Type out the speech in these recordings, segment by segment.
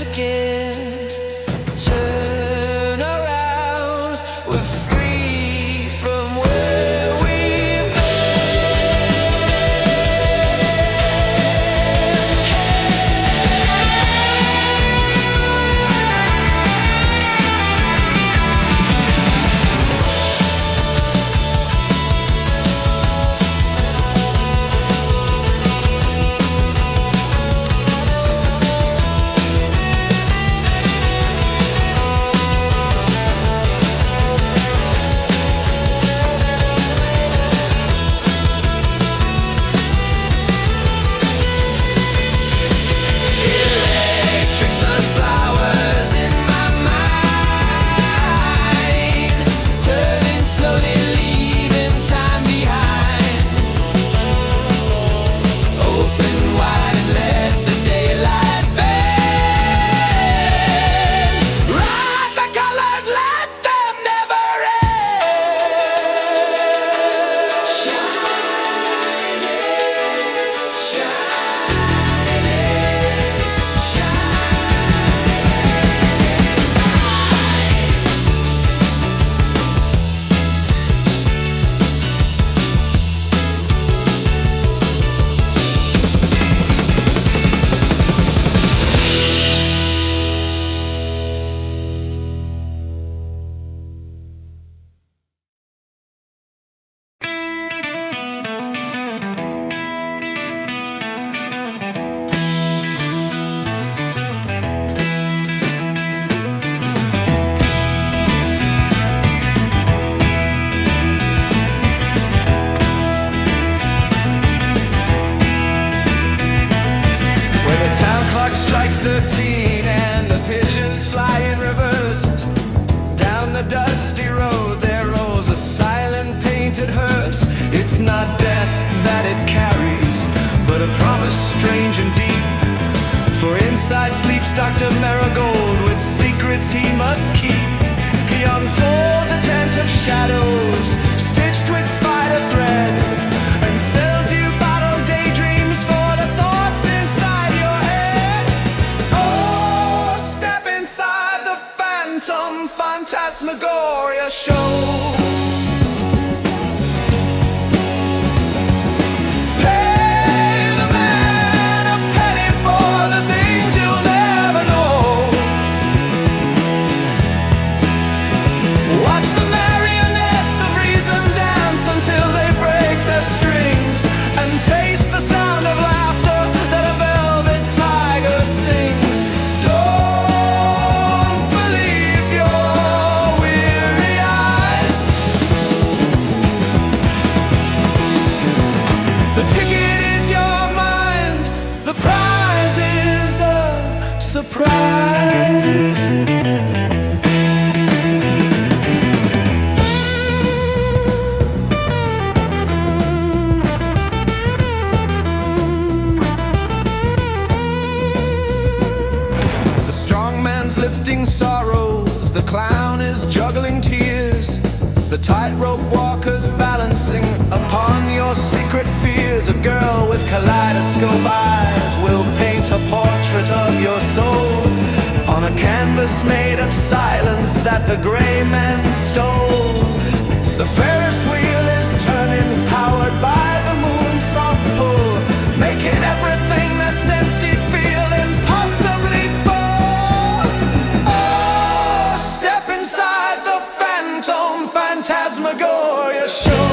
happens again. Turn around, we're free from where we've electric sunflowers in my mind, turning slowly, leaving time behind. Open wide and let the daylight bend. Write the colors, let them never end. Shining, when the town clock strikes 13 and the pigeons fly in reverse, down the dusty road there rolls a silent painted hearse. It's not death that it carries, but a promise strange and deep. For inside sleeps Dr. Marigold with secrets he must keep. He unfolds a tent of shadows stitched with spider thread and sells you bottled daydreams for the thoughts inside your head. Oh, step inside the phantom phantasmagoria show. Pay the man a penny for the things you'll never know. Watch the marionettes of reason dance until they break their strings, and taste the sound of laughter that a velvet tiger sings. Don't believe your weary eyes. The ticket is your mind, the prize is a surprise. The strong man's lifting sorrows, the clown is juggling tears, the tightrope walker's balancing upon your secret fears. A girl with kaleidoscope eyes will paint a portrait of your soul on a canvas made of silence that the gray man stole. The Ferris wheel is turning, powered by the moon's soft pull, making everything that's empty feel impossibly full. Oh, step inside the phantom phantasmagoria show.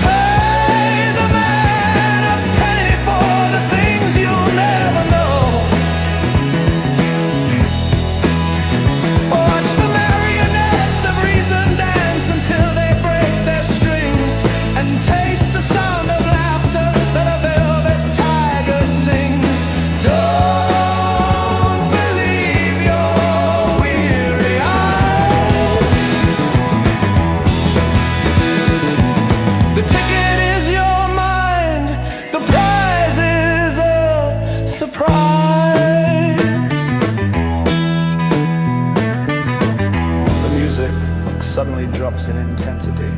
Pay the man a penny for the things you'll never know. Watch the marionettes of reason dance until they break their strings, and taste the sound of laughter that a velvet tiger sings. Don't believe your weary eyes. The ticket is your mind, the prize is a surprise. The music suddenly drops in intensity.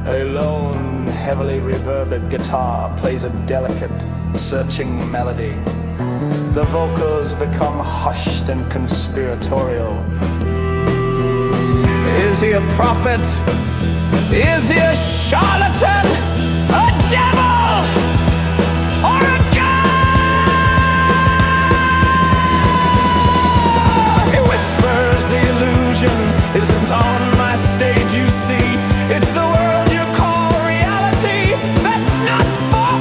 A lone, heavily reverbed guitar plays a delicate, searching melody. The vocals become hushed and conspiratorial. Is he a prophet? Is he a charlatan? A devil? Or a god? He whispers the illusion isn't on my stage, you see. It's the world you call reality that's not for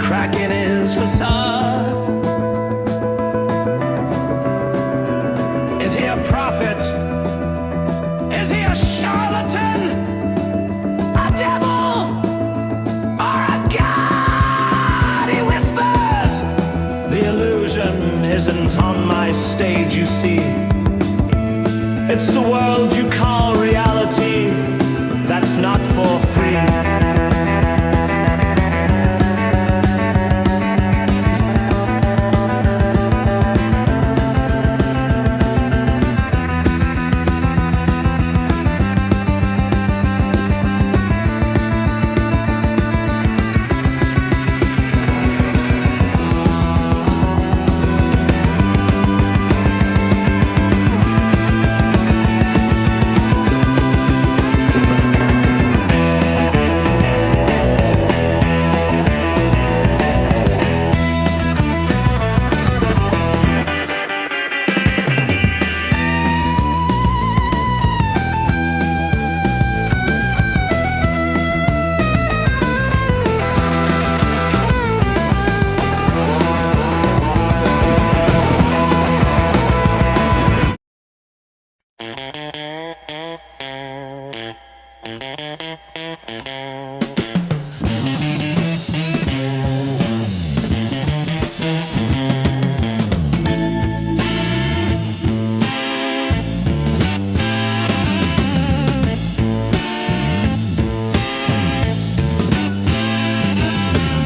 crack in his facade. Is he a prophet? Is he a charlatan? A devil? Or a god? He whispers. The illusion isn't on my stage, you see. It's the world you call reality that's not for free.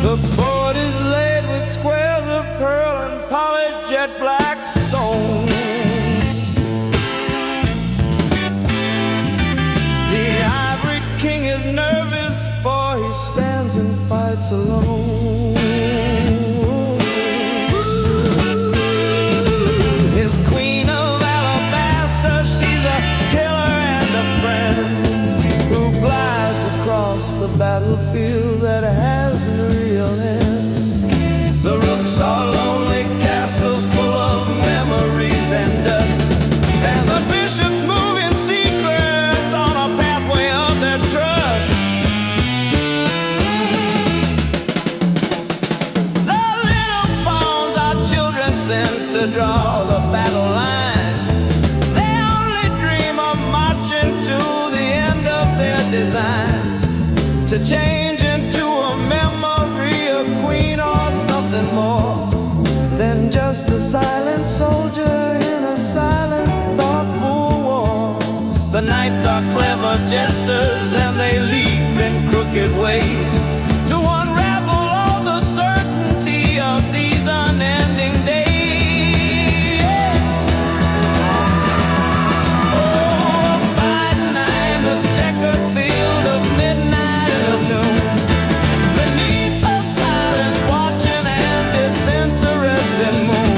The board is laid with squares of pearl and polished jet black stone. The ivory king is nervous, for he stands and fights alone. His queen of alabaster, she's a killer and a friend, who glides across the battlefield that has no real end. The rooks are lonely castles full of memories and dust, and the bishops move in secrets on a pathway of their trust. The little pawns are children sent to draw the battle line. They only dream of marching to the end of their design, to change into a memory, a queen or something more than just a silent soldier in a silent, thoughtful war. The knights are clever jesters and they leap in crooked ways to unravel all the certainty of these unending days. Oh, by night, the checkered field of midnight and of noon, beneath the silent watching and disinterested moon,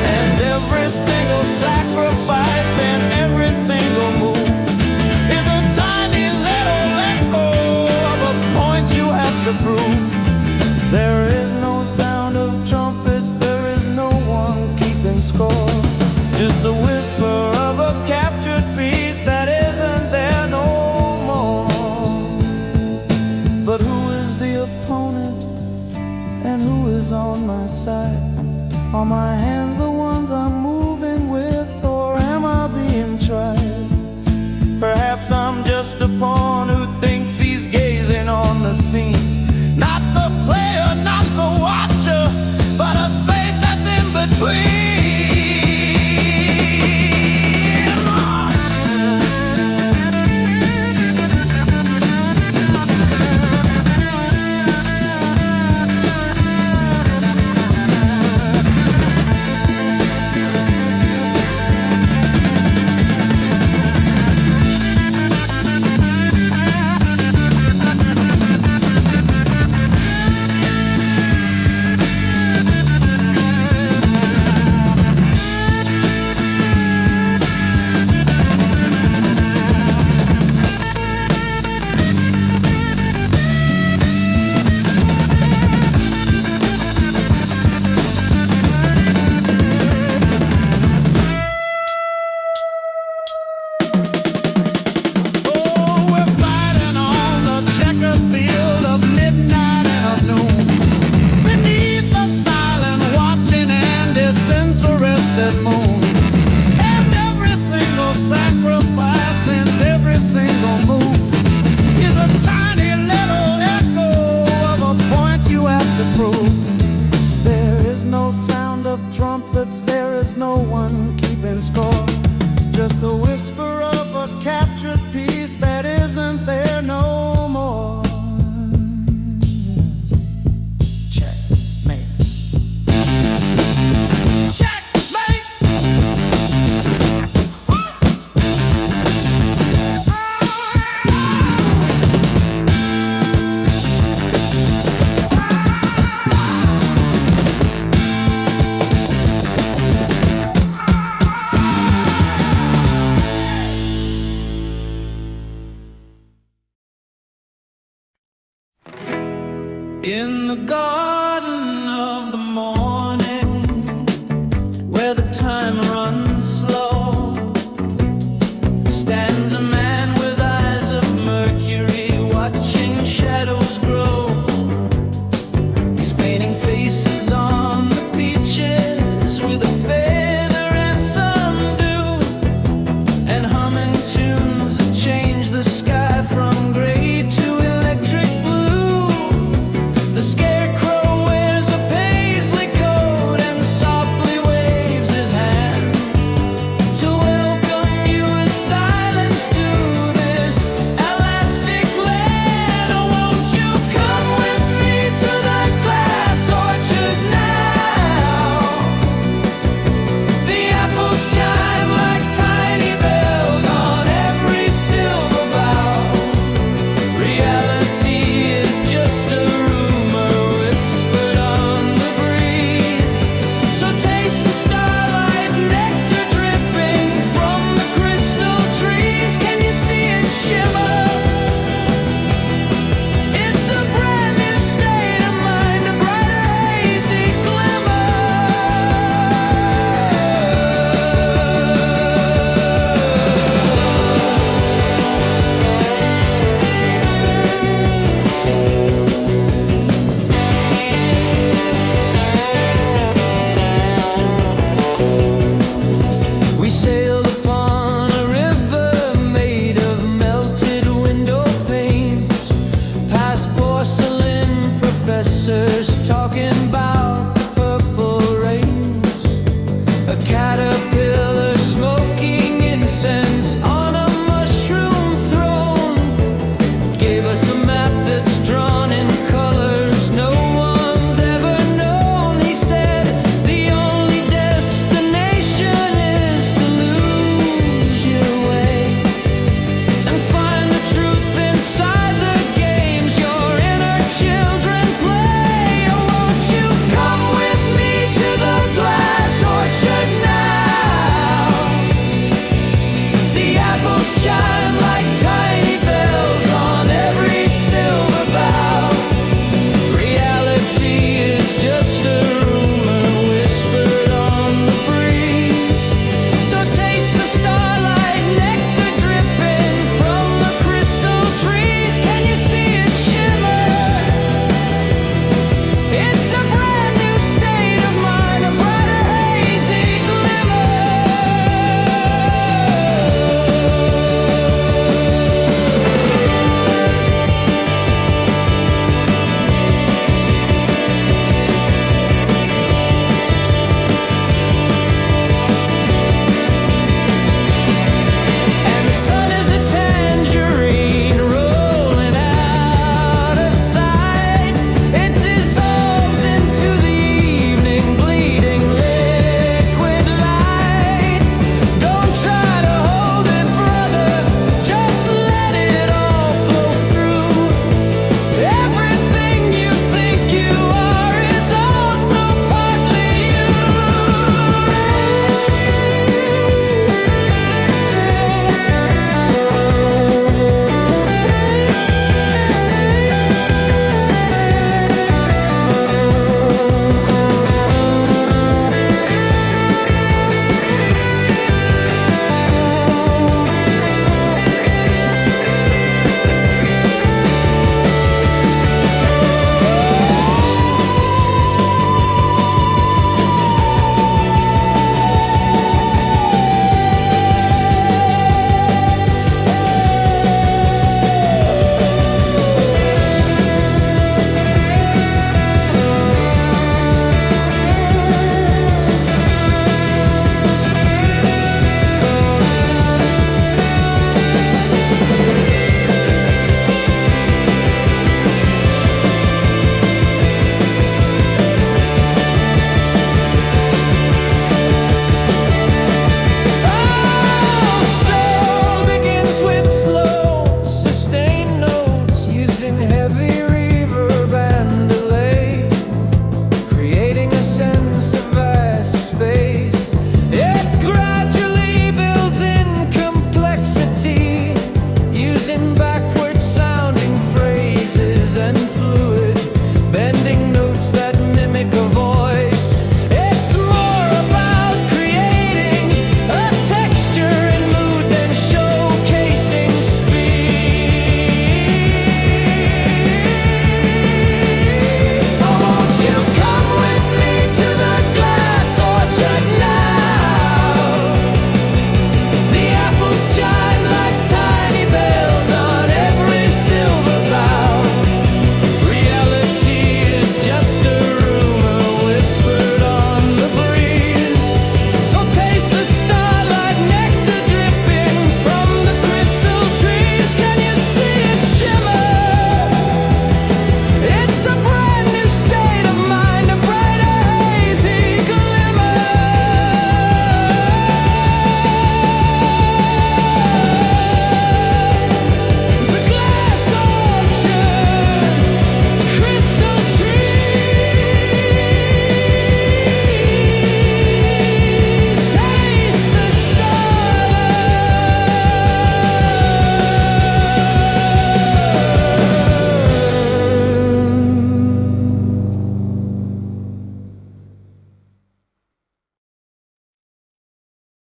and every single sacrifice and every single move is a tiny little echo of a point you have to prove. There is no sound of trumpets, there is no one keeping score, just the whisper of a captured piece that isn't there no more. But who is the opponent and who is on my side? Are my hands the ones I'm moving with, or am I being tried? Perhaps I'm just a pawn who thinks he's gazing on the scene, not the player, not the watcher, but a space that's in between. In the garden of the morning, where the time runs slow, stands a man with eyes of mercury, watching shadows grow. He's painting faces on the beaches with a feather and some dew, and humming tunes that change the sky from gray to electric blue. The scarecrow search.